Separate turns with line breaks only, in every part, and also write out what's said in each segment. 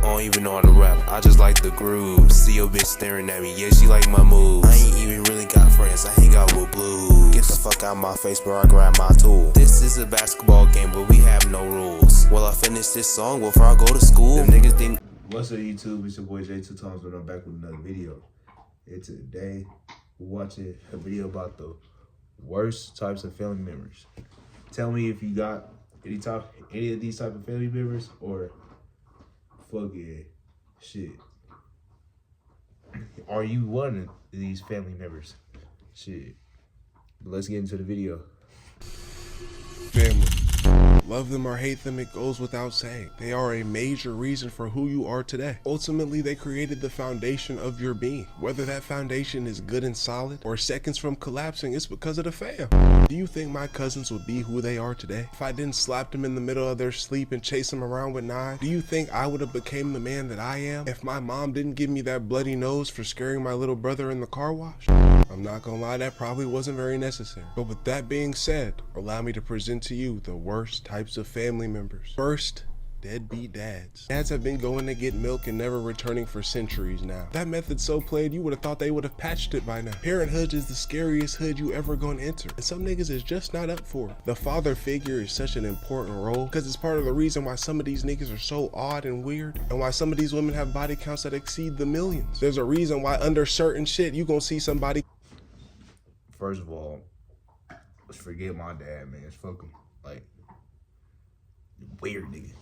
don't even know how to rap, I just like the groove. See your bitch staring at me, yeah, she like my moves. I ain't even really got friends, I hang out with blues. Get the fuck out my face, bro, I grab my tool. This is a basketball game, but we have no rules. Will I finish this song before I go to school? Them niggas think.
What's up, YouTube? It's your boy J2Tones, but I'm back with another video. And today, we're watching a video about the worst types of family members. Tell me if you got any of these type of family members, or fucking shit. Are you one of these family members? Shit. Let's get into the video.
Family. Love them or hate them, it goes without saying. They are a major reason for who you are today. Ultimately, they created the foundation of your being. Whether that foundation is good and solid or seconds from collapsing, it's because of the fam. Do you think my cousins would be who they are today if I didn't slap them in the middle of their sleep and chase them around with knives? Do you think I would have became the man that I am if my mom didn't give me that bloody nose for scaring my little brother in the car wash? I'm not gonna lie, that probably wasn't very necessary. But with that being said, allow me to present to you the worst types of family members. First, deadbeat dads. Dads have been going to get milk and never returning for centuries now. That method's so played, you would have thought they would have patched it by now. Parenthood is the scariest hood you ever gonna enter, and some niggas is just not up for it. The father figure is such an important role because it's part of the reason why some of these niggas are so odd and weird, and why some of these women have body counts that exceed the millions. There's a reason why under certain shit you gonna see somebody.
First of all, let's forget my dad, man. It's fucking like weird nigga.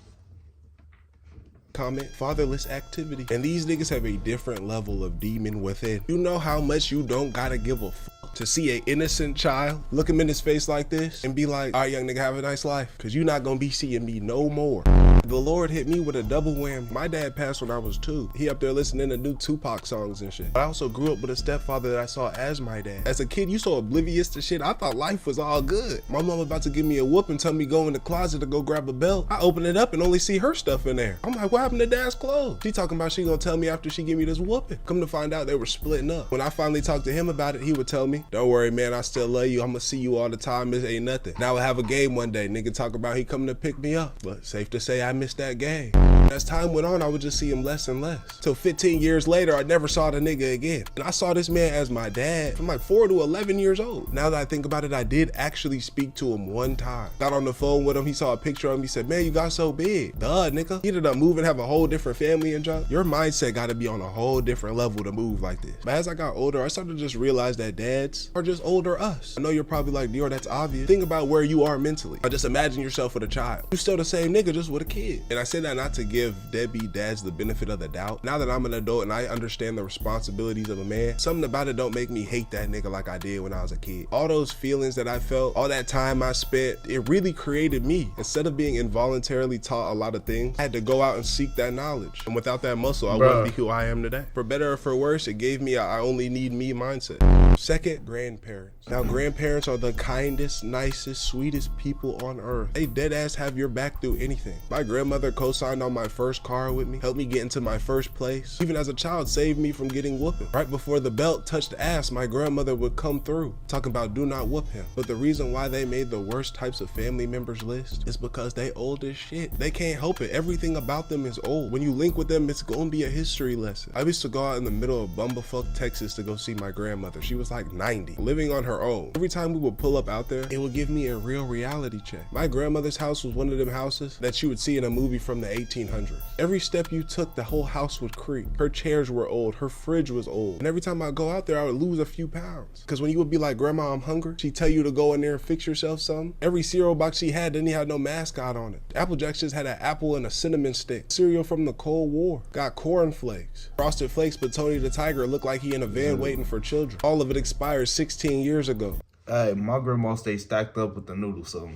Comment fatherless activity, and these niggas have a different level of demon within. You know how much you don't gotta give a fuck to see an innocent child look him in his face like this and be like, all right, young nigga, have a nice life, because you're not gonna be seeing me no more. The Lord hit me with a double whammy. My dad passed when I was 2. He up there listening to new Tupac songs and shit. But I also grew up with a stepfather that I saw as my dad. As a kid, you so oblivious to shit, I thought life was all good. My mom was about to give me a whoop and tell me go in the closet to go grab a belt. I open it up and only see her stuff in there. I'm like, what happened to dad's clothes? She talking about she gonna tell me after she give me this whooping. Come to find out they were splitting up. When I finally talked to him about it, he would tell me, don't worry, man, I still love you. I'm gonna see you all the time. This ain't nothing. Now we'll have a game one day. Nigga talk about he coming to pick me up. But safe to say I missed that game. As time went on, I would just see him less and less. Till 15 years later, I never saw the nigga again. And I saw this man as my dad from like 4 to 11 years old. Now that I think about it, I did actually speak to him one time. Got on the phone with him, he saw a picture of him, he said, man, you got so big. Duh, nigga. He ended up moving, have a whole different family and job. Your mindset gotta be on a whole different level to move like this. But as I got older, I started to just realize that dads are just older us. I know you're probably like, Dior, that's obvious. Think about where you are mentally. Or just imagine yourself with a child. You're still the same nigga, just with a kid. And I say that not to give deadbeat dads the benefit of the doubt. Now that I'm an adult and I understand the responsibilities of a man, something about it don't make me hate that nigga like I did when I was a kid. All those feelings that I felt, all that time I spent, it really created me. Instead of being involuntarily taught a lot of things, I had to go out and seek that knowledge. And without that muscle, I wouldn't be who I am today. For better or for worse, it gave me a I only need me mindset. Second, grandparents. Now, grandparents are the kindest, nicest, sweetest people on earth. They dead ass have your back through anything. My grandmother co-signed on my first car with me, helped me get into my first place. Even as a child, saved me from getting whooping. Right before the belt touched the ass, my grandmother would come through, talking about do not whoop him. But the reason why they made the worst types of family members list is because they old as shit. They can't help it. Everything about them is old. When you link with them, it's gonna be a history lesson. I used to go out in the middle of Bumblefuck, Texas to go see my grandmother. She was like 90, living on her own. Every time we would pull up out there, it would give me a real reality check. My grandmother's house was one of them houses that you would see in a movie from the 1800s. Every step you took, the whole house would creak. Her chairs were old, her fridge was old. And every time I go out there, I would lose a few pounds. Because when you would be like, Grandma, I'm hungry, she'd tell you to go in there and fix yourself something. Every cereal box she had didn't even have no mascot on it. Apple Jacks just had an apple and a cinnamon stick. Cereal from the Cold War. Got corn flakes. Frosted Flakes, but Tony the Tiger looked like he in a van waiting for children. All of it expired 16 years ago.
Hey, my grandma stayed stacked up with the noodles, so.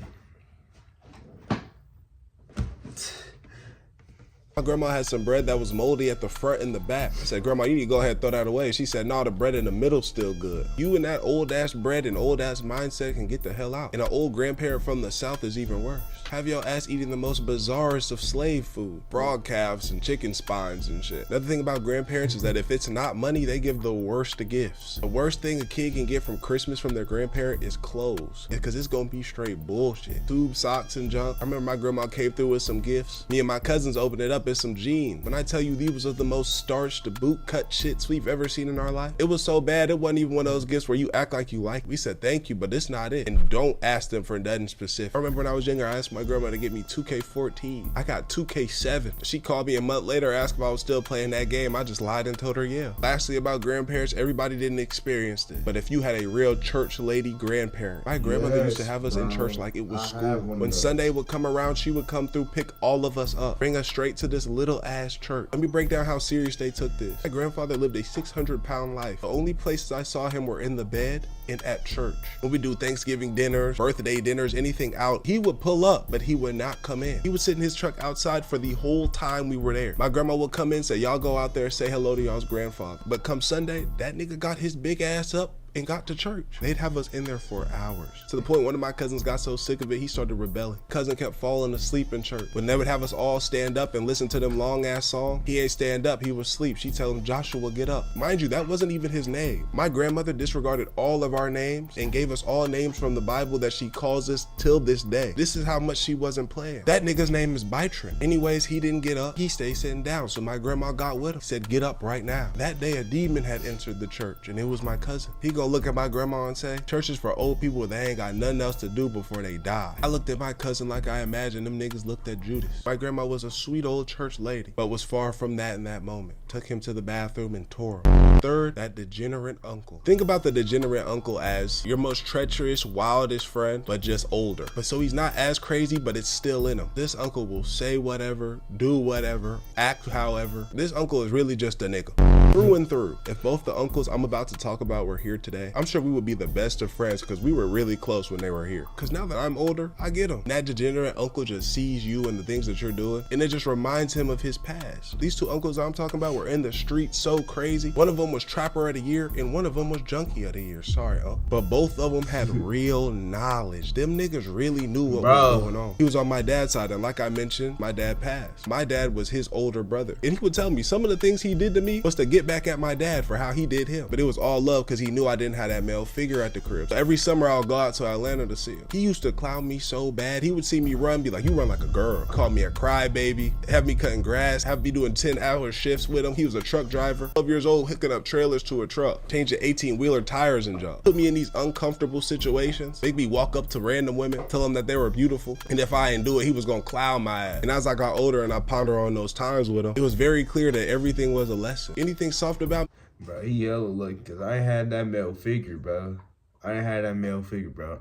My grandma had some bread that was moldy at the front and the back. I said, Grandma, you need to go ahead and throw that away. She said, no, the bread in the middle's still good. You and that old ass bread and old ass mindset can get the hell out. And an old grandparent from the South is even worse. Have your ass eating the most bizarrest of slave food. Frog calves and chicken spines and shit. Another thing about grandparents is that if it's not money, they give the worst of gifts. The worst thing a kid can get from Christmas from their grandparent is clothes. Because it's gonna be straight bullshit. Tube socks and junk. I remember my grandma came through with some gifts. Me and my cousins opened it up as some jeans. When I tell you these was the most starched boot cut shits we've ever seen in our life, it was so bad it wasn't even one of those gifts where you act like you like. We said thank you, but it's not it. And don't ask them for nothing specific. I remember when I was younger, I asked my grandma to get me 2K14. I got 2K7. She called me a month later, asked if I was still playing that game. I just lied and told her yeah. Lastly, about grandparents, everybody didn't experience this, but if you had a real church lady grandparent, my grandmother used to have us in church like it was school. When Sunday would come around, she would come through, pick all of us up, bring us straight to this little ass church. Let me break down how serious they took this. My grandfather lived a 600-pound life. The only places I saw him were in the bed and at church. When we do Thanksgiving dinners, birthday dinners, anything out, he would pull up, but he would not come in. He would sit in his truck outside for the whole time we were there. My grandma would come in, say, y'all go out there, say hello to y'all's grandfather. But come Sunday, that nigga got his big ass up and got to church. They'd have us in there for hours. To the point one of my cousins got so sick of it, he started rebelling. Cousin kept falling asleep in church. When they would have us all stand up and listen to them long ass songs, he ain't stand up, he was asleep. She tell him, Joshua, get up. Mind you, that wasn't even his name. My grandmother disregarded all of our names and gave us all names from the Bible that she calls us till this day. This is how much she wasn't playing. That nigga's name is Bytron. Anyways, he didn't get up. He stayed sitting down. So my grandma got with him, said, get up right now. That day a demon had entered the church and it was my cousin. He gonna look at my grandma and say, church is for old people, they ain't got nothing else to do before they die. I looked at my cousin like I imagined them niggas looked at Judas. My grandma was a sweet old church lady, but was far from that in that moment. Took him to the bathroom and tore him. Third, that degenerate uncle. Think about the degenerate uncle as your most treacherous, wildest friend, but just older. But so he's not as crazy, but it's still in him. This uncle will say whatever, do whatever, act however. This uncle is really just a nigga. Through and through. If both the uncles I'm about to talk about were here today, I'm sure we would be the best of friends because we were really close when they were here. Because now that I'm older, I get them. That degenerate uncle just sees you and the things that you're doing, and it just reminds him of his past. These two uncles I'm talking about were in the street so crazy. One of them was Trapper of the Year, and one of them was Junkie of the Year. Sorry, but both of them had real knowledge. Them niggas really knew what was going on. He was on my dad's side, and like I mentioned, my dad passed. My dad was his older brother, and he would tell me some of the things he did to me was to get back at my dad for how he did him. But it was all love because he knew I didn't have that male figure at the crib. So every summer I'll go out to Atlanta to see him. He used to clown me so bad. He would see me run, be like, you run like a girl. Call me a crybaby, have me cutting grass, have me doing 10-hour shifts with him. He was a truck driver, 12 years old, hooking up trailers to a truck, changing 18-wheeler tires and junk. Put me in these uncomfortable situations, make me walk up to random women, tell them that they were beautiful, and if I didn't do it, he was gonna clown my ass. And as I got older and I ponder on those times with him, it was very clear that everything was a lesson. Anything soft about me?
Bro, he yellow look, cause I ain't had that male figure, bro. I ain't had that male figure, bro.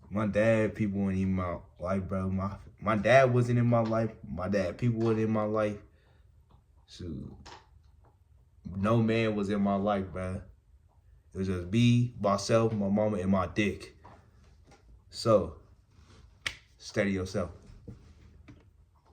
My dad, people weren't in my life, bro. My dad wasn't in my life. My dad, people weren't in my life. Shoot. No man was in my life, bro. It was just me, myself, my mama, and my dick. So, steady yourself.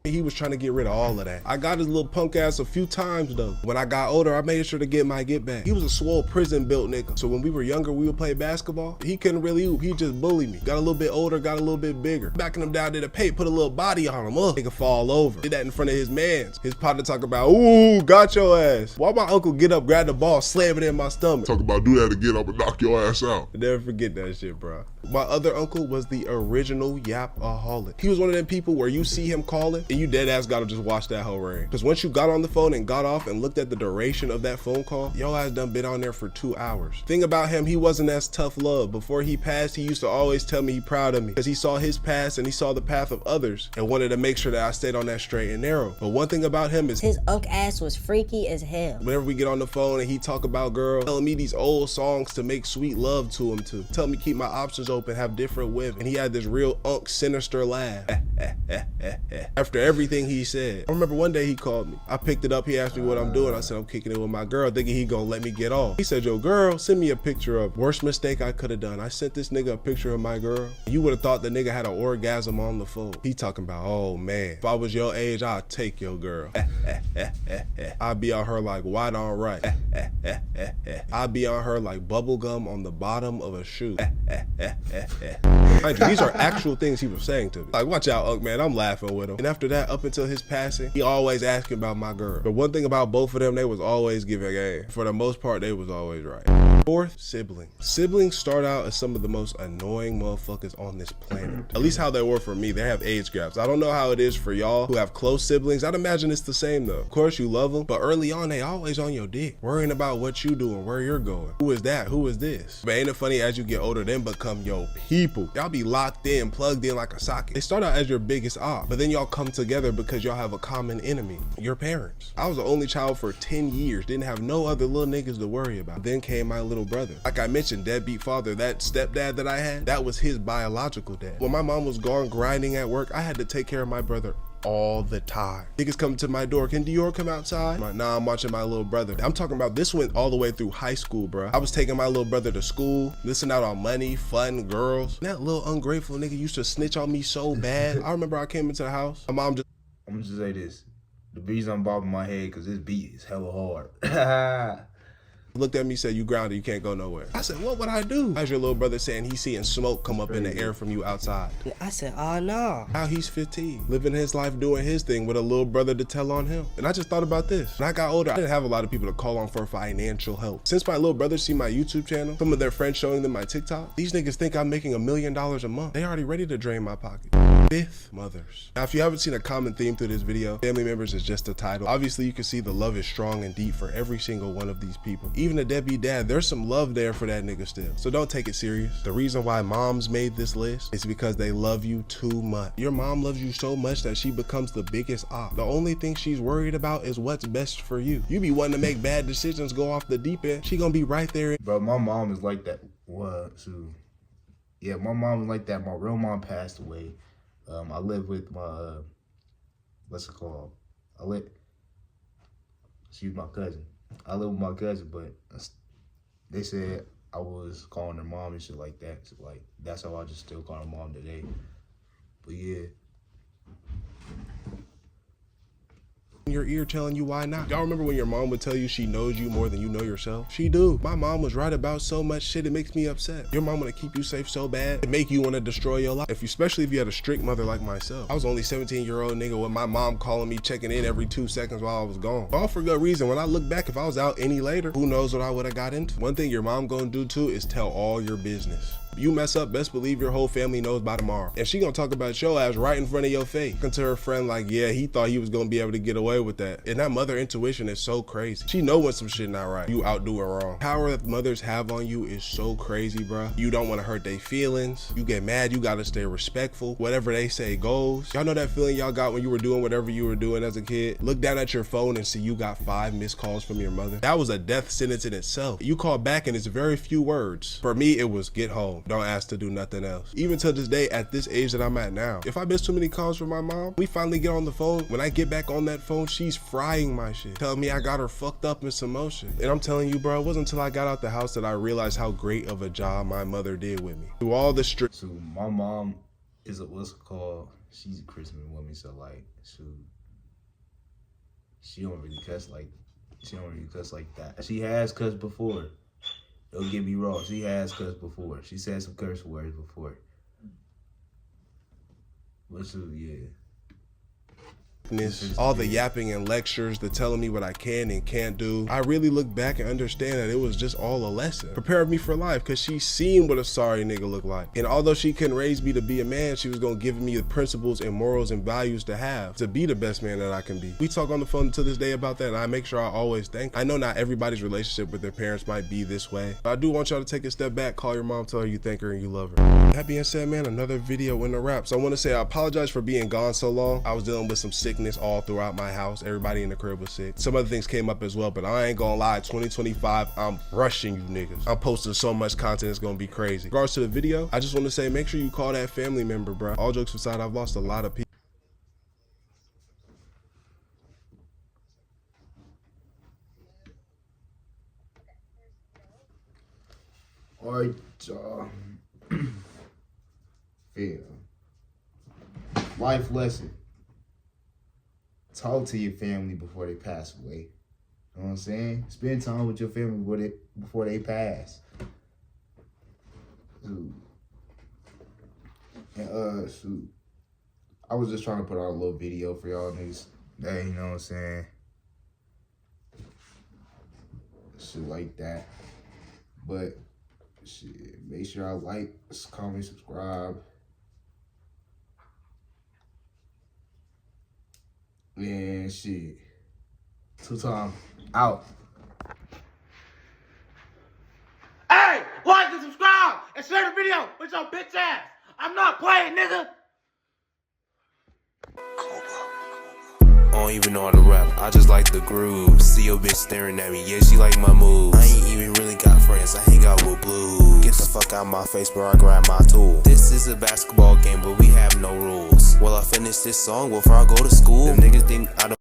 He was trying to get rid of all of that. I got his little punk ass a few times though. When I got older, I made sure to get my get back. He was a swole prison built nigga. So when we were younger, we would play basketball. He couldn't really hoop. He just bullied me. Got a little bit older, got a little bit bigger. Backing him down to the paint, put a little body on him. Nigga fall over. Did that in front of his mans. His partner talk about, ooh, got your ass. Why my uncle get up, grab the ball, slam it in my stomach?
Talk about do that again, I'm gonna knock your ass out.
I never forget that shit, bro. My other uncle was the original yap-aholic. He was one of them people where you see him calling and you dead ass gotta just watch that whole ring. Because once you got on the phone and got off and looked at the duration of that phone call, your ass done been on there for 2 hours. Thing about him, he wasn't as tough love. Before he passed, he used to always tell me he proud of me because he saw his past and he saw the path of others and wanted to make sure that I stayed on that straight and narrow. But one thing about him is
his unk ass was freaky as hell.
Whenever we get on the phone and he talk about girls, telling me these old songs to make sweet love to him to. Tell me keep my options open, have different women. And he had this real unk sinister laugh. After everything he said. I remember one day he called me. I picked it up, he asked me what I'm doing. I said I'm kicking it with my girl, thinking he gonna let me get off. He said, yo girl, send me a picture of worst mistake I could have done. I sent this nigga a picture of my girl. You would have thought the nigga had an orgasm on the phone. He talking about, oh man, if I was your age, I'd take your girl. I'd be on her like white on right. I'd be on her like bubble gum on the bottom of a shoe. Mind you, these are actual things he was saying to me. Like, watch out, Unc, man, I'm laughing with him. And after that, up until his passing, he always asking about my girl. But one thing about both of them, they was always giving game. For the most part, they was always right. Fourth, siblings. Siblings start out as some of the most annoying motherfuckers on this planet. At least how they were for me. They have age gaps. I don't know how it is for y'all who have close siblings. I'd imagine it's the same though. Of course you love them, but early on they always on your dick, worrying about what you doing, where you're going. Who is that? Who is this? But ain't it funny, as you get older, them become your people. Y'all be locked in, plugged in like a socket. They start out as your biggest op, but then y'all come together because y'all have a common enemy, your parents. I was the only child for 10 years, didn't have no other little niggas to worry about. Then came my little brother. Like I mentioned, deadbeat father, that stepdad that I had, that was his biological dad. When my mom was gone grinding at work, I had to take care of my brother all the time. Niggas come to my door, can Dior come outside? I'm like, nah, I'm watching my little brother. I'm talking about this went all the way through high school, bro. I was taking my little brother to school, missing out on money, fun, girls. And that little ungrateful nigga used to snitch on me so bad. I remember I came into the house, my mom just,
I'm gonna just say this. The beats I'm bobbing my head because this beat is hella hard.
looked at me, said, you grounded, you can't go nowhere. I said, what would I do? How's your little brother saying he's seeing smoke come up in the air from you outside?
I said, oh no.
Now he's 15, living his life, doing his thing with a little brother to tell on him. And I just thought about this. When I got older, I didn't have a lot of people to call on for financial help. Since my little brothers see my YouTube channel, some of their friends showing them my TikTok, these niggas think I'm making $1 million a month. They already ready to drain my pocket. Fifth, mothers. Now, if you haven't seen a common theme through this video, family members is just a title. Obviously, you can see the love is strong and deep for every single one of these people. Even a deadbeat dad, there's some love there for that nigga still. So don't take it serious. The reason why moms made this list is because they love you too much. Your mom loves you so much that she becomes the biggest op. The only thing she's worried about is what's best for you. You be wanting to make bad decisions, go off the deep end. She gonna be right there.
Bro, my mom is like that. What? So, yeah, my mom was like that. My real mom passed away. I live with my, what's it called? She's my cousin. I live with my cousin, but they said I was calling her mom and shit like that. So, like, that's how I just still call her mom today. But yeah.
In your ear telling you why not. Y'all remember when your mom would tell you she knows you more than you know yourself? She do. My mom was right about so much shit, it makes me upset. Your mom want to keep you safe so bad, it make you want to destroy your life. Especially if you had a strict mother like myself. I was only 17-year-old nigga with my mom calling me, checking in every 2 seconds while I was gone. All for good reason. When I look back, if I was out any later, who knows what I would have got into. One thing your mom gonna do too is tell all your business. You mess up, best believe your whole family knows by tomorrow. And she gonna talk about your ass right in front of your face. Looking to her friend like, yeah, he thought he was gonna be able to get away with that. And that mother intuition is so crazy. She know when some shit not right. You out doing wrong. Power that mothers have on you is so crazy, bro. You don't wanna hurt their feelings. You get mad, you gotta stay respectful. Whatever they say goes. Y'all know that feeling y'all got when you were doing whatever you were doing as a kid? Look down at your phone and see you got 5 missed calls from your mother. That was a death sentence in itself. You call back and it's very few words. For me, it was get home. Don't ask to do nothing else. Even to this day, at this age that I'm at now, if I miss too many calls from my mom, we finally get on the phone. When I get back on that phone, she's frying my shit, telling me I got her fucked up in some motion. And I'm telling you, bro, it wasn't until I got out the house that I realized how great of a job my mother did with me. Through all the strict.
So my mom is a, what's it called? She's a Christian woman, so like, she don't really cuss like that. She has cussed before. Don't get me wrong, she has cussed before. She said some curse words before. But so, yeah.
All the yapping and lectures, the telling me what I can and can't do. I really look back and understand that it was just all a lesson. Prepared me for life because she seen what a sorry nigga looked like. And although she couldn't raise me to be a man, she was gonna give me the principles and morals and values to have to be the best man that I can be. We talk on the phone to this day about that, and I make sure I always thank her. I know not everybody's relationship with their parents might be this way, but I do want y'all to take a step back, call your mom, tell her you thank her and you love her. That being said, man, another video in the wrap. So I want to say I apologize for being gone so long. I was dealing with some sickness all throughout my house. Everybody in the crib was sick. Some other things came up as well, but I ain't gonna lie, 2025, I'm rushing you niggas. I'm posting so much content, it's gonna be crazy. In regards to the video, I just want to say, make sure you call that family member, bro. All jokes aside, I've lost a lot of people.
All right, y'all. Yeah. Life lesson. Talk to your family before they pass away. You know what I'm saying? Spend time with your family before they pass. Shoot. And shoot. I was just trying to put out a little video for y'all niggas. That, you know what I'm saying? Shit like that. But shit, make sure y'all like, comment, subscribe. And shit. 2Time out.
Hey, like and subscribe and share the video with your bitch ass. I'm not playing, nigga.
I don't even know how to rap, I just like the groove. See your bitch staring at me, yeah, she like my moves. I ain't even really got friends, I hang out with blues. Get the fuck out my face, bro, I grab my tool. This is a basketball game, but we have no rules. Will I finish this song before I go to school? Them niggas think I don't